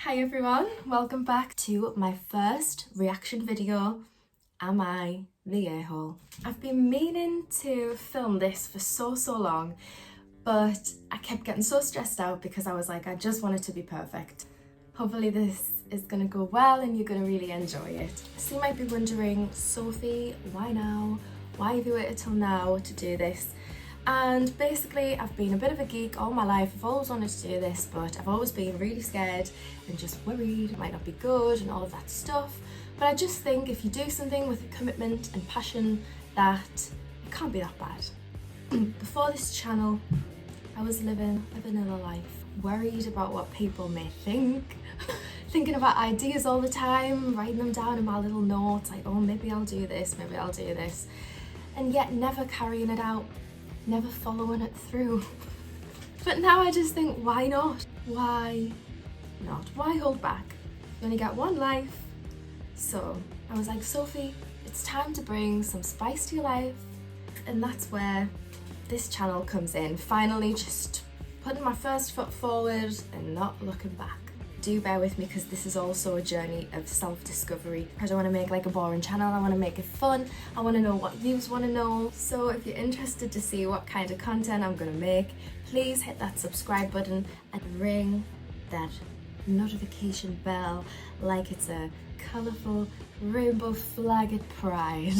Hi everyone, welcome back to my first reaction video. Am I the a-hole? I've been meaning to film this for so long, but I kept getting so stressed out because I was like, I just want it to be perfect. Hopefully this is gonna go well and you're gonna really enjoy it. So you might be wondering, Sophie, why now? Why have you waited till now to do this? And basically, I've been a bit of a geek all my life. I've always wanted to do this, but I've always been really scared and just worried it might not be good and all of that stuff. But I just think if you do something with a commitment and passion, that it can't be that bad. Before this channel, I was living a vanilla life, worried about what people may think, thinking about ideas all the time, writing them down in my little notes, like, oh, maybe I'll do this, maybe I'll do this, and yet never carrying it out. Never following it through. But now I just think, why not? Why not? Why hold back? You only get one life. So I was like, Sophie, it's time to bring some spice to your life. And that's where this channel comes in. Finally just putting my first foot forward and not looking back. Do bear with me because this is also a journey of self-discovery. I don't want to make like a boring channel, I want to make it fun. I want to know what yous want to know. So if you're interested to see what kind of content I'm going to make, please hit that subscribe button and ring that notification bell like it's a colourful rainbow flag at Pride.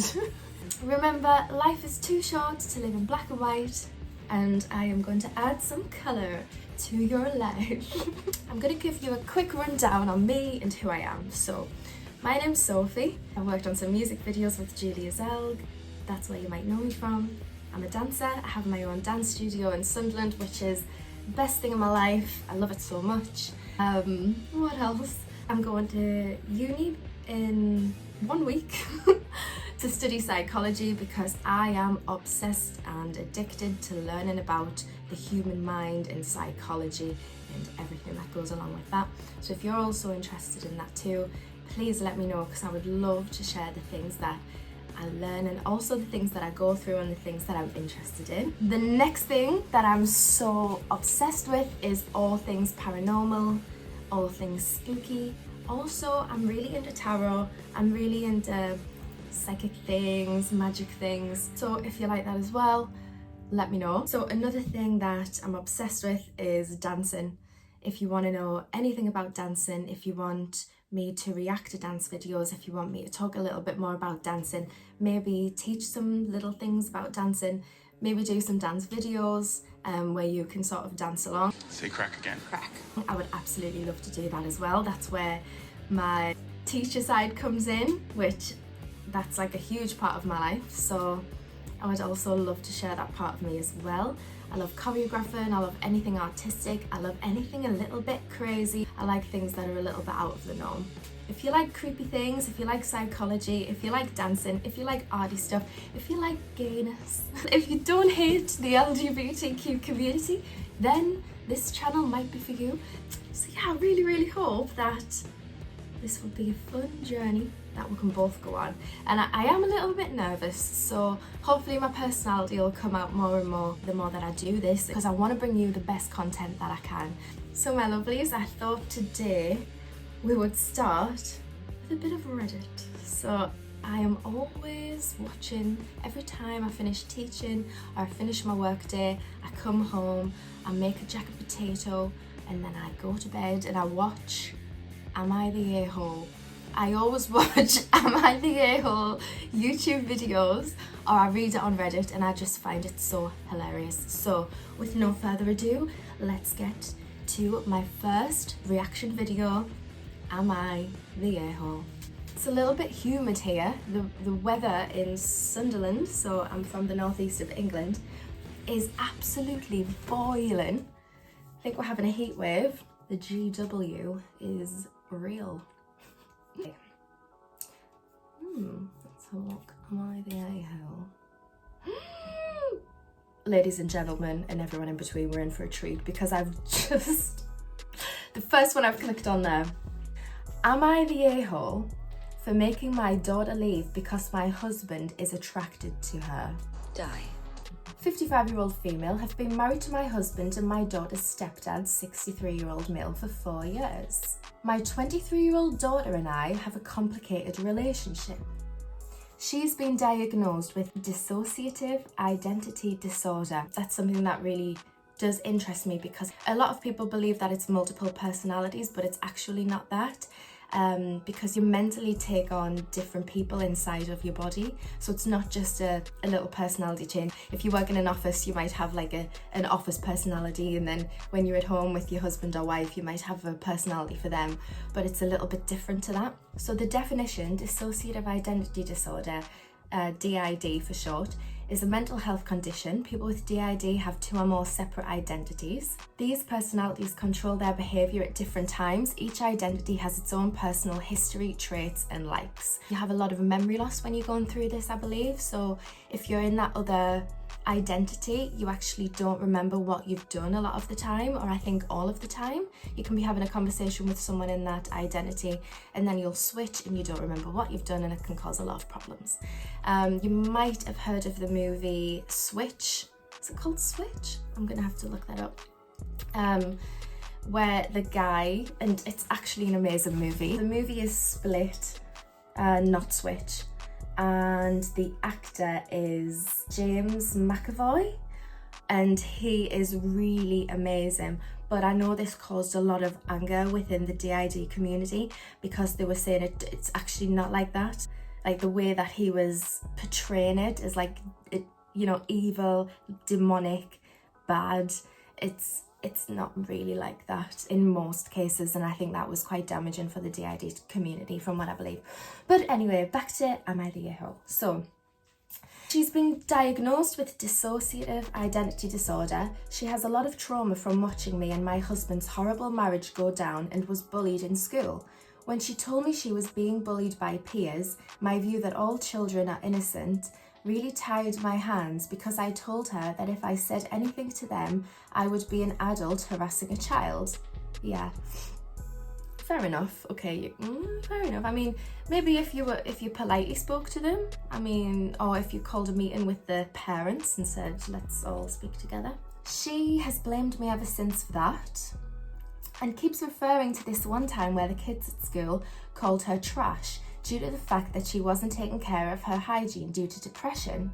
Remember, life is too short to live in black and white, and I am going to add some colour to your life. I'm going to give you a quick rundown on me and who I am. So, my name's Sophie. I worked on some music videos with Julia Zelg. That's where you might know me from. I'm a dancer. I have my own dance studio in Sunderland, which is the best thing in my life. I love it so much. What else? I'm going to uni in 1 week to study psychology because I am obsessed and addicted to learning about the human mind and psychology and everything that goes along with that. So if you're also interested in that too, please let me know because I would love to share the things that I learn and also the things that I go through and the things that I'm interested in. The next thing that I'm so obsessed with is all things paranormal, all things spooky. Also, I'm really into tarot, I'm really into psychic things, magic things. So if you like that as well, let me know. So another thing that I'm obsessed with is dancing. If you want to know anything about dancing, if you want me to react to dance videos, if you want me to talk a little bit more about dancing, maybe teach some little things about dancing, maybe do some dance videos where you can sort of dance along. Say crack again. Crack. I would absolutely love to do that as well. That's where my teacher side comes in, which that's like a huge part of my life. So I would also love to share that part of me as well. I love choreographer and I love anything artistic. I love anything a little bit crazy. I like things that are a little bit out of the norm. If you like creepy things, if you like psychology, if you like dancing, if you like arty stuff, if you like gayness, if you don't hate the LGBTQ community, then this channel might be for you. So yeah, I really hope that this will be a fun journey that we can both go on. And I am a little bit nervous, so hopefully my personality will come out more and more the more that I do this, because I want to bring you the best content that I can. So my lovelies, I thought today we would start with a bit of Reddit. So I am always watching, every time I finish teaching or I finish my work day, I come home, I make a jacket potato, and then I go to bed and I watch Am I the A-hole? I always watch Am I the A-hole YouTube videos, or I read it on Reddit and I just find it so hilarious. So with no further ado, let's get to my first reaction video, Am I the A-hole? It's a little bit humid here. The weather in Sunderland, so I'm from the northeast of England, is absolutely boiling. I think we're having a heat wave. The GW is real. Okay. Let's have a look. Am I the a-hole? Ladies and gentlemen, and everyone in between, we're in for a treat because I've just... the first one I've clicked on there. Am I the a-hole for making my daughter leave because my husband is attracted to her? Die. 55-year-old female, have been married to my husband and my daughter's stepdad, 63-year-old male, for 4 years. My 23-year-old daughter and I have a complicated relationship. She's been diagnosed with dissociative identity disorder. That's something that really does interest me because a lot of people believe that it's multiple personalities, but it's actually not that. Because you mentally take on different people inside of your body, so it's not just a little personality change. If you work in an office, you might have like an office personality, and then when you're at home with your husband or wife, you might have a personality for them, but it's a little bit different to that. So the definition, dissociative identity disorder, DID for short, is a mental health condition. People with DID have 2 or more separate identities. These personalities control their behaviour at different times. Each identity has its own personal history, traits and likes. You have a lot of memory loss when you're going through this, I believe. So if you're in that other identity, you actually don't remember what you've done a lot of the time, or I think all of the time. You can be having a conversation with someone in that identity and then you'll switch and you don't remember what you've done, and it can cause a lot of problems. You might have heard of the movie Switch. Is it called Switch? I'm gonna have to look that up. Where the guy, and it's actually an amazing movie. The movie is Split, not Switch. And the actor is James McAvoy, and he is really amazing. But I know this caused a lot of anger within the DID community because they were saying it's actually not like that. Like the way that he was portraying it is like, evil, demonic, bad. It's not really like that in most cases, and I think that was quite damaging for the DID community from what I believe. But anyway, back to Am I the A-hole? So, she's been diagnosed with dissociative identity disorder. She has a lot of trauma from watching me and my husband's horrible marriage go down and was bullied in school. When she told me she was being bullied by peers, my view that all children are innocent really tied my hands because I told her that if I said anything to them, I would be an adult harassing a child. Yeah, fair enough. Okay, fair enough. I mean, maybe if you politely spoke to them, or if you called a meeting with the parents and said, let's all speak together. She has blamed me ever since for that, and keeps referring to this one time where the kids at school called her trash due to the fact that she wasn't taking care of her hygiene due to depression.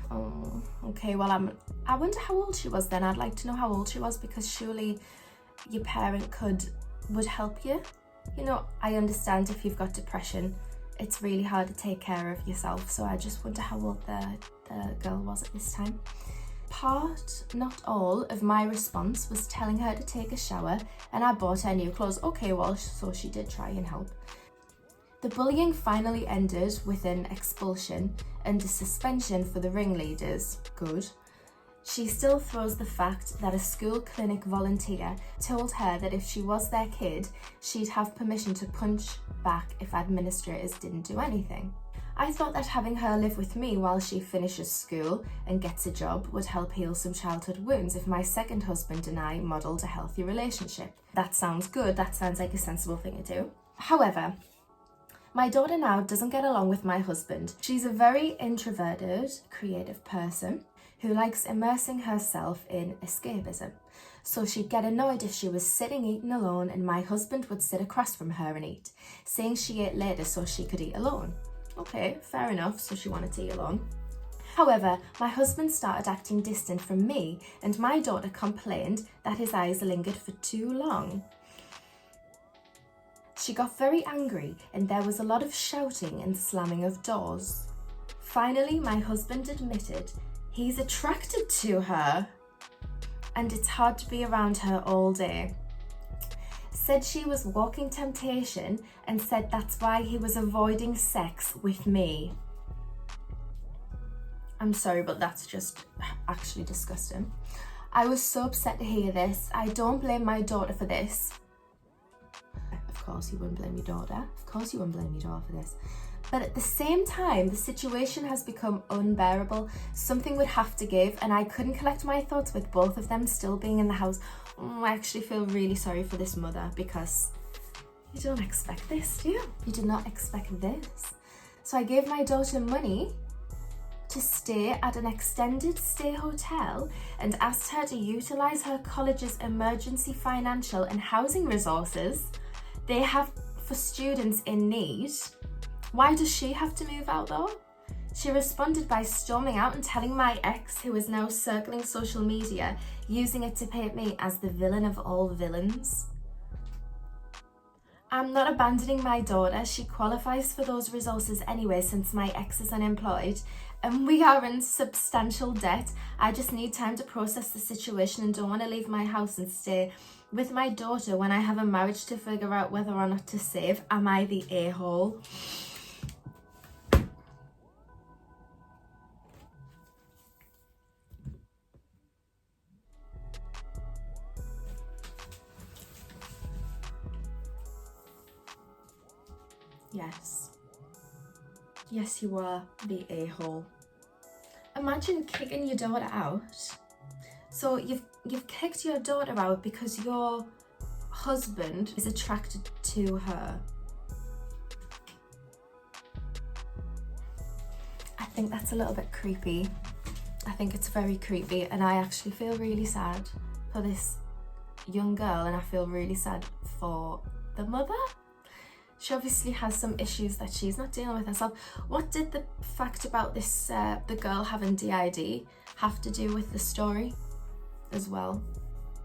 Oh, okay, well, I wonder how old she was then. I'd like to know how old she was, because surely your parent would help you. I understand if you've got depression, it's really hard to take care of yourself, so I just wonder how old the girl was at this time. Part, not all, of my response was telling her to take a shower, and I bought her new clothes. Okay, well, so she did try and help. The bullying finally ended with an expulsion and a suspension for the ringleaders. Good. She still throws the fact that a school clinic volunteer told her that if she was their kid, she'd have permission to punch back if administrators didn't do anything. I thought that having her live with me while she finishes school and gets a job would help heal some childhood wounds if my second husband and I modelled a healthy relationship. That sounds good. That sounds like a sensible thing to do. However, my daughter now doesn't get along with my husband. She's a very introverted, creative person who likes immersing herself in escapism. So she'd get annoyed if she was sitting eating alone and my husband would sit across from her and eat, saying she ate later so she could eat alone. Okay, fair enough, so she wanted to eat alone. However, my husband started acting distant from me and my daughter complained that his eyes lingered for too long. She got very angry and there was a lot of shouting and slamming of doors. Finally, my husband admitted he's attracted to her and it's hard to be around her all day. Said she was walking temptation and said that's why he was avoiding sex with me. I'm sorry, but that's just actually disgusting. I was so upset to hear this. I don't blame my daughter for this. Of course you wouldn't blame your daughter. Of course you wouldn't blame your daughter for this. But at the same time, the situation has become unbearable. Something would have to give, and I couldn't collect my thoughts with both of them still being in the house. I actually feel really sorry for this mother because you don't expect this, do you? You did not expect this. So I gave my daughter money to stay at an extended stay hotel and asked her to utilise her college's emergency financial and housing resources they have for students in need. Why does she have to move out though? She responded by storming out and telling my ex, who is now circling social media, using it to paint me as the villain of all villains. I'm not abandoning my daughter. She qualifies for those resources anyway since my ex is unemployed and we are in substantial debt. I just need time to process the situation and don't want to leave my house and stay with my daughter when I have a marriage to figure out whether or not to save. Am I the a-hole? Yes. Yes, you are the a-hole. Imagine kicking your daughter out. So you've kicked your daughter out because your husband is attracted to her. I think that's a little bit creepy. I think it's very creepy, and I actually feel really sad for this young girl, and I feel really sad for the mother. She obviously has some issues that she's not dealing with herself. What did the fact about this, the girl having DID, have to do with the story as well?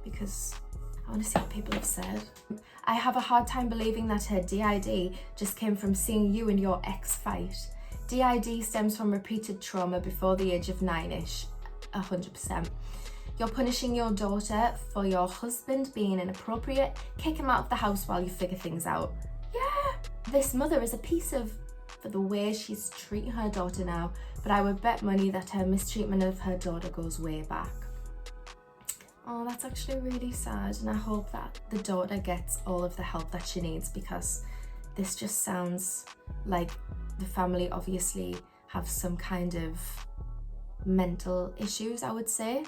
Because I want to see what people have said. I have a hard time believing that her DID just came from seeing you and your ex fight. DID stems from repeated trauma before the age of 9-ish, 100%. You're punishing your daughter for your husband being inappropriate. Kick him out of the house while you figure things out. Yeah, this mother is a piece of for the way she's treating her daughter now, but I would bet money that her mistreatment of her daughter goes way back. Oh, that's actually really sad, and I hope that the daughter gets all of the help that she needs, because this just sounds like the family obviously have some kind of mental issues, I would say,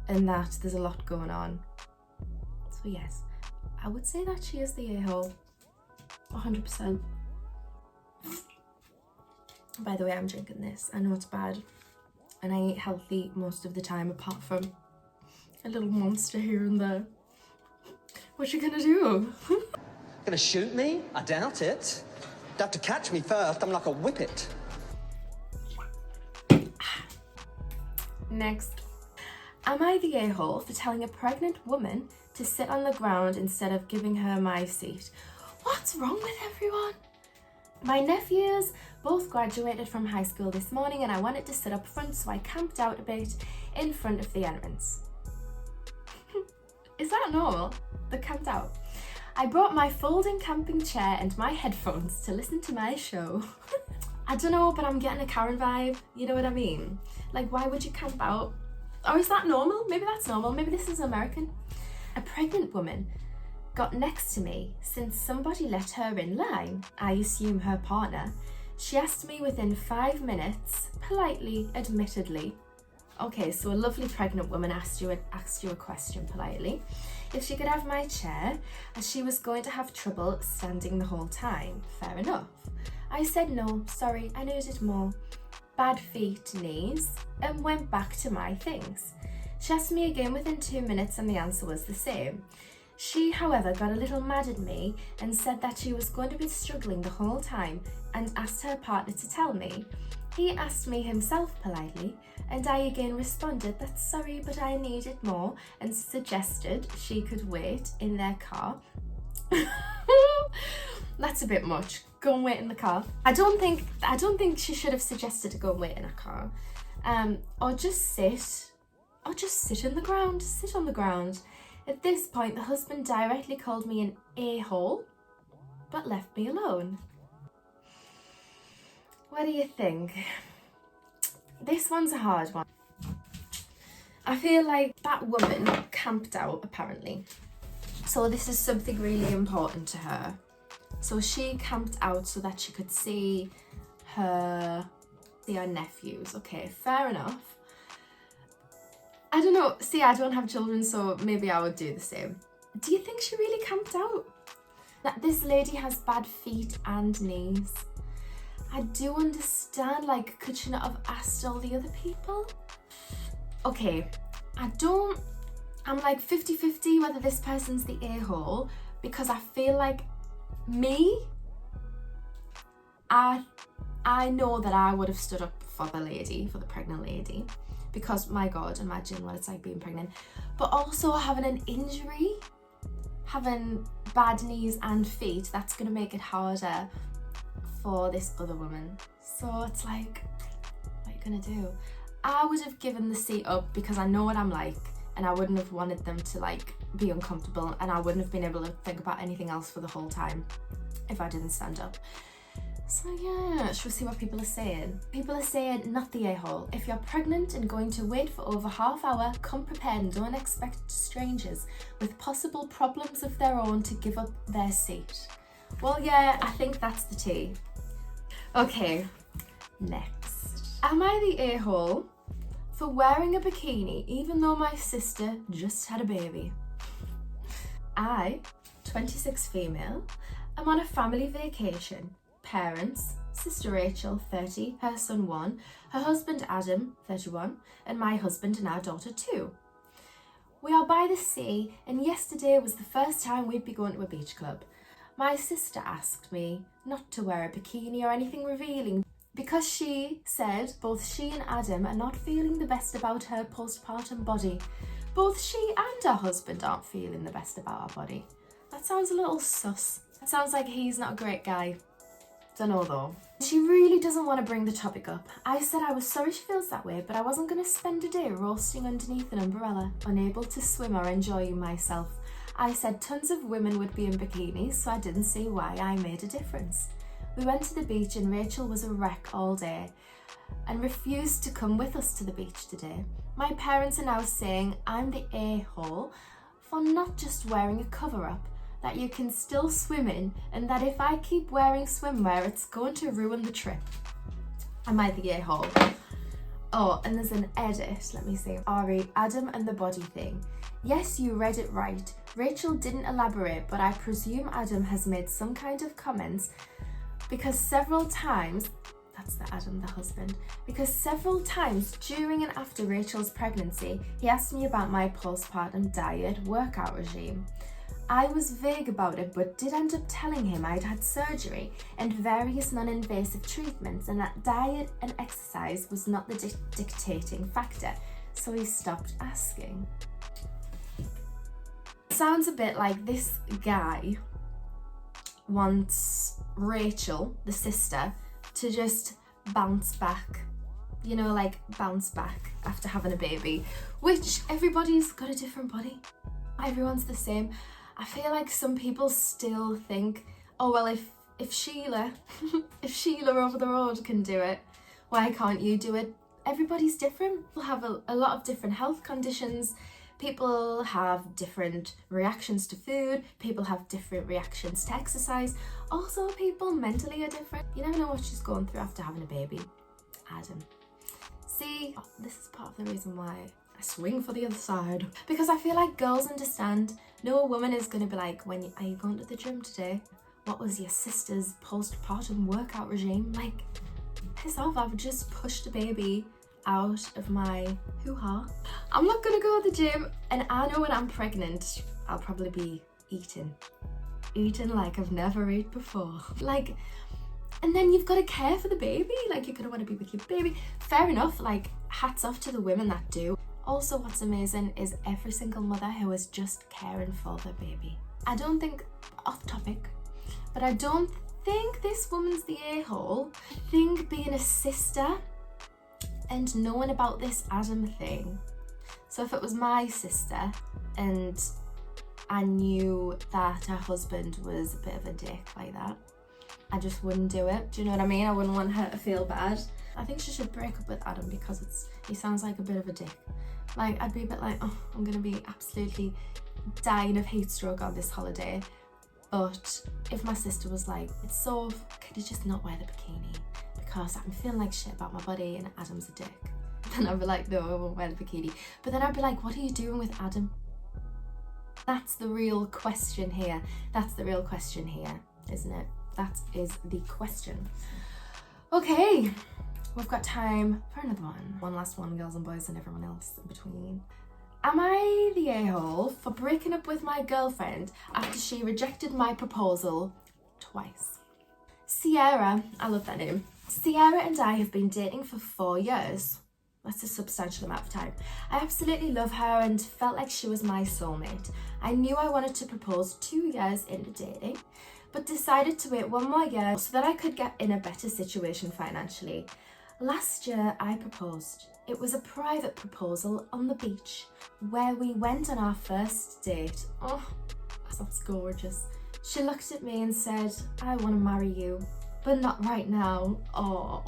and that there's a lot going on. So yes, I would say that she is the a-hole. 100%. By the way, I'm drinking this. I know it's bad, and I eat healthy most of the time apart from a little monster here and there. What you gonna do? Gonna shoot me? I doubt it. You'd have to catch me first. I'm like a whippet. Next. Am I the a-hole for telling a pregnant woman to sit on the ground instead of giving her my seat? What's wrong with everyone? My nephews both graduated from high school this morning and I wanted to sit up front, so I camped out a bit in front of the entrance. Is that normal? The camped out. I brought my folding camping chair and my headphones to listen to my show. I don't know, but I'm getting a Karen vibe, you know what I mean? Like, why would you camp out? Or is that normal? Maybe that's normal. Maybe this is American. A pregnant woman got next to me since somebody let her in line, I assume her partner. She asked me within 5 minutes, politely, admittedly. Okay, so a lovely pregnant woman asked you a question politely, if she could have my chair, as she was going to have trouble standing the whole time. Fair enough. I said no, sorry, I needed more. Bad feet, knees, and went back to my things. She asked me again within 2 minutes and the answer was the same. She, however, got a little mad at me and said that she was going to be struggling the whole time and asked her partner to tell me. He asked me himself politely, and I again responded that sorry, but I needed more, and suggested she could wait in their car. That's a bit much. Go and wait in the car. I don't think she should have suggested to go and wait in a car. Or just sit in the ground. Sit on the ground. At this point, the husband directly called me an a-hole, but left me alone. What do you think? This one's a hard one. I feel like that woman camped out, apparently. So this is something really important to her. So she camped out so that she could see her nephews. Okay, fair enough. I don't know. See, I don't have children, so maybe I would do the same. Do you think she really camped out? That this lady has bad feet and knees. I do understand, like, could she not have asked all the other people? Okay, I'm like 50-50 whether this person's the a-hole, because I feel like I know that I would have stood up for the pregnant lady, because my God, imagine what it's like being pregnant. But also having an injury, having bad knees and feet, that's gonna make it harder for this other woman. So it's like, what are you gonna do? I would have given the seat up because I know what I'm like, and I wouldn't have wanted them to like be uncomfortable, and I wouldn't have been able to think about anything else for the whole time if I didn't stand up. So yeah, shall we see what people are saying? People are saying, not the a-hole. If you're pregnant and going to wait for over half hour, come prepared and don't expect strangers with possible problems of their own to give up their seat. Well, yeah, I think that's the tea. Okay, next. Am I the a-hole for wearing a bikini even though my sister just had a baby? I, 26 female, am on a family vacation. Parents, sister Rachel, 30, her son 1, her husband Adam, 31, and my husband and our daughter 2. We are by the sea, and yesterday was the first time we'd be going to a beach club. My sister asked me not to wear a bikini or anything revealing because she said both she and Adam are not feeling the best about her postpartum body. Both she and her husband aren't feeling the best about our body. That sounds a little sus. That sounds like he's not a great guy. Don't know though. She really doesn't want to bring the topic up. I said I was sorry she feels that way, but I wasn't going to spend a day roasting underneath an umbrella, unable to swim or enjoy myself. I said tons of women would be in bikinis, so I didn't see why I made a difference. We went to the beach and Rachel was a wreck all day and refused to come with us to the beach today. My parents are now saying I'm the a-hole for not just wearing a cover-up that you can still swim in, and that if I keep wearing swimwear, it's going to ruin the trip. Am I the a-hole? Oh, and there's an edit. Let me see. Ari, Adam and the body thing. Yes, you read it right. Rachel didn't elaborate, but I presume Adam has made some kind of comments because several times, that's the Adam, the husband, because several times during and after Rachel's pregnancy, he asked me about my postpartum diet workout regime. I was vague about it, but did end up telling him I'd had surgery and various non-invasive treatments, and that diet and exercise was not the dictating factor, so he stopped asking. Sounds a bit like this guy wants Rachel, the sister, to just bounce back. You know, like bounce back after having a baby, which everybody's got a different body. Everyone's the same. I feel like some people still think, oh well, if Sheila, if Sheila over the road can do it, why can't you do it? Everybody's different. People have a lot of different health conditions. People have different reactions to food. People have different reactions to exercise. Also, people mentally are different. You never know what she's going through after having a baby. Adam. See, this is part of the reason why I swing for the other side, because I feel like girls understand. No woman is going to be like, are you going to the gym today? What was your sister's postpartum workout regime? Like, piss off, I've just pushed a baby out of my hoo-ha. I'm not going to go to the gym, and I know when I'm pregnant, I'll probably be eating like I've never eaten before. Like, and then you've got to care for the baby. Like, you're going to want to be with your baby. Fair enough, like, hats off to the women that do. Also, what's amazing is every single mother who is just caring for their baby. I don't think, off topic, but I don't think this woman's the a-hole. I think being a sister and knowing about this Adam thing. So if it was my sister and I knew that her husband was a bit of a dick like that, I just wouldn't do it. Do you know what I mean? I wouldn't want her to feel bad. I think she should break up with Adam because he sounds like a bit of a dick. Like, I'd be a bit like, oh, I'm gonna be absolutely dying of heat stroke on this holiday. But if my sister was like, it's Soph, could you just not wear the bikini? Because I'm feeling like shit about my body and Adam's a dick. Then I'd be like, no, I won't wear the bikini. But then I'd be like, what are you doing with Adam? That's the real question here. That's the real question here, isn't it? That is the question. Okay, we've got time for another one. One last one, girls and boys and everyone else in between. Am I the a-hole for breaking up with my girlfriend after she rejected my proposal twice? Sierra, I love that name. Sierra and I have been dating for 4 years. That's a substantial amount of time. I absolutely love her and felt like she was my soulmate. I knew I wanted to propose 2 years into dating, but decided to wait 1 more year so that I could get in a better situation financially. Last year, I proposed. It was a private proposal on the beach where we went on our first date. Oh, that's gorgeous. She looked at me and said, I want to marry you, but not right now. Oh,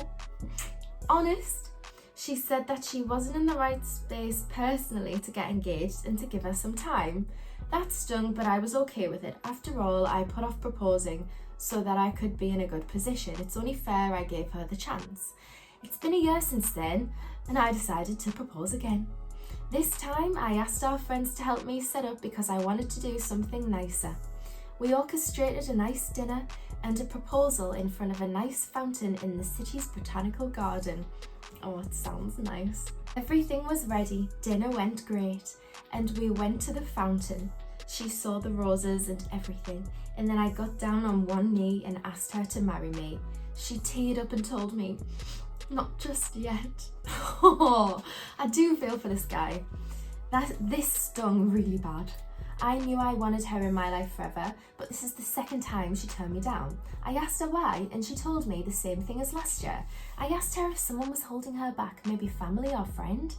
honest. She said that she wasn't in the right space personally to get engaged and to give her some time. That stung, but I was okay with it. After all, I put off proposing so that I could be in a good position. It's only fair I gave her the chance. It's been a year since then, and I decided to propose again. This time, I asked our friends to help me set up because I wanted to do something nicer. We orchestrated a nice dinner and a proposal in front of a nice fountain in the city's botanical garden. Oh, it sounds nice. Everything was ready, dinner went great, and we went to the fountain. She saw the roses and everything, and then I got down on one knee and asked her to marry me. She teared up and told me, not just yet. Oh, I do feel for this guy. This stung really bad. I knew I wanted her in my life forever, but this is the second time she turned me down. I asked her why, and she told me the same thing as last year. I asked her if someone was holding her back, maybe family or friend,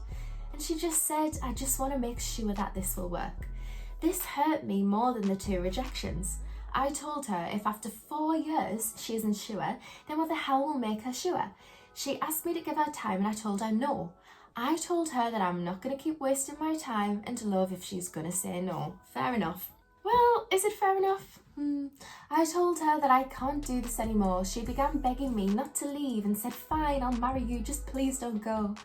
and she just said, I just want to make sure that this will work. This hurt me more than the 2 rejections. I told her if after 4 years she isn't sure, then what the hell will make her sure? She asked me to give her time and I told her no. I told her that I'm not going to keep wasting my time and love if she's going to say no. Fair enough. Well, is it fair enough? I told her that I can't do this anymore. She began begging me not to leave and said, fine, I'll marry you, just please don't go.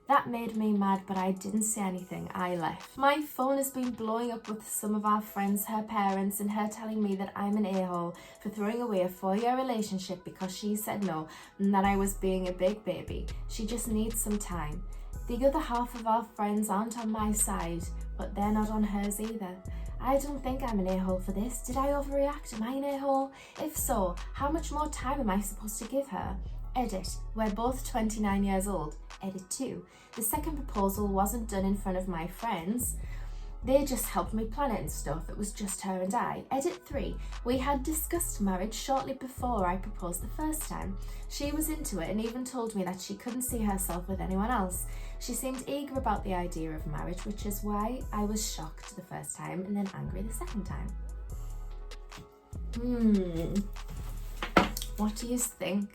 That made me mad, but I didn't say anything. I left. My phone has been blowing up with some of our friends, her parents, and her telling me that I'm an a-hole for throwing away a 4-year relationship because she said no and that I was being a big baby. She just needs some time. The other half of our friends aren't on my side, but they're not on hers either. I don't think I'm an a-hole for this. Did I overreact? Am I an a-hole? If so, how much more time am I supposed to give her? Edit. We're both 29 years old. Edit 2. The second proposal wasn't done in front of my friends. They just helped me plan it and stuff. It was just her and I. Edit 3. We had discussed marriage shortly before I proposed the first time. She was into it and even told me that she couldn't see herself with anyone else. She seemed eager about the idea of marriage, which is why I was shocked the first time and then angry the second time. What do you think?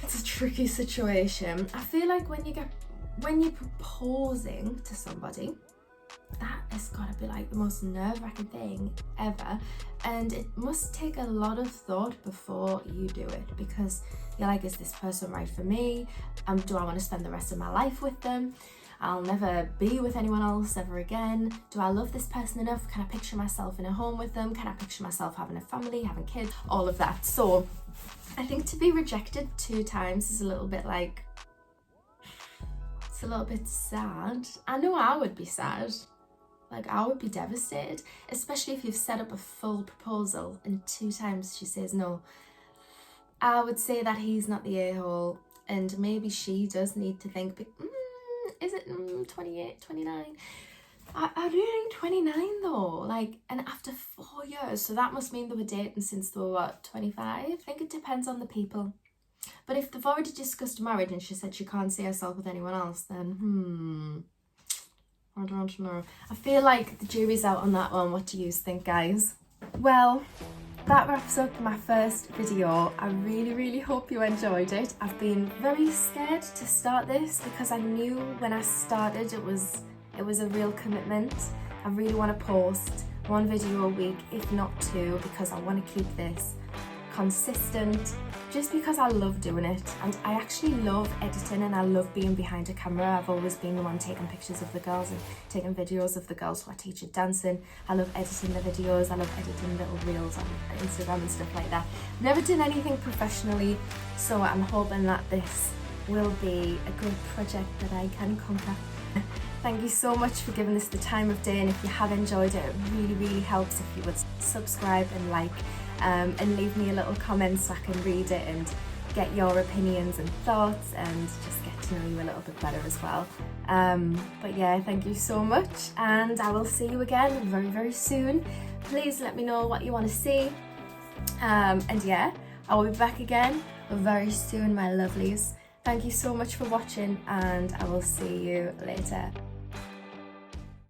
It's a tricky situation. I feel like when you're proposing to somebody, that has got to be like the most nerve-wracking thing ever, and it must take a lot of thought before you do it, because you're like, is this person right for me? Do I want to spend the rest of my life with them? I'll never be with anyone else ever again. Do I love this person enough? Can I picture myself in a home with them? Can I picture myself having a family, having kids, all of that? So I think to be rejected 2 times is a little bit like, it's a little bit sad. I know I would be sad. Like, I would be devastated, especially if you've set up a full proposal and 2 times she says no. I would say that he's not the a-hole, and maybe she does need to think, is it 28, 29? I do think 29 though, like, and after 4 years, so that must mean they were dating since they were, what, 25? I think it depends on the people. But if they've already discussed marriage and she said she can't see herself with anyone else, then I don't know. I feel like the jury's out on that one. What do you think, guys? Well, that wraps up my first video. I really hope you enjoyed it. I've been very scared to start this because I knew when I started it was a real commitment. I really want to post 1 video a week, if not 2, because I want to keep this consistent, just because I love doing it, and I actually love editing and I love being behind a camera. I've always been the one taking pictures of the girls and taking videos of the girls who I teach at dancing. I love editing the videos, I love editing little reels on Instagram and stuff like that. Never done anything professionally, so I'm hoping that this will be a great project that I can conquer. Thank you so much for giving this the time of day, and if you have enjoyed it, it really helps if you would subscribe and like, and leave me a little comment so I can read it and get your opinions and thoughts and just get to know you a little bit better as well. But yeah, thank you so much, and I will see you again very soon. Please let me know what you want to see, and yeah, I will be back again very soon, my lovelies. Thank you so much for watching, and I will see you later.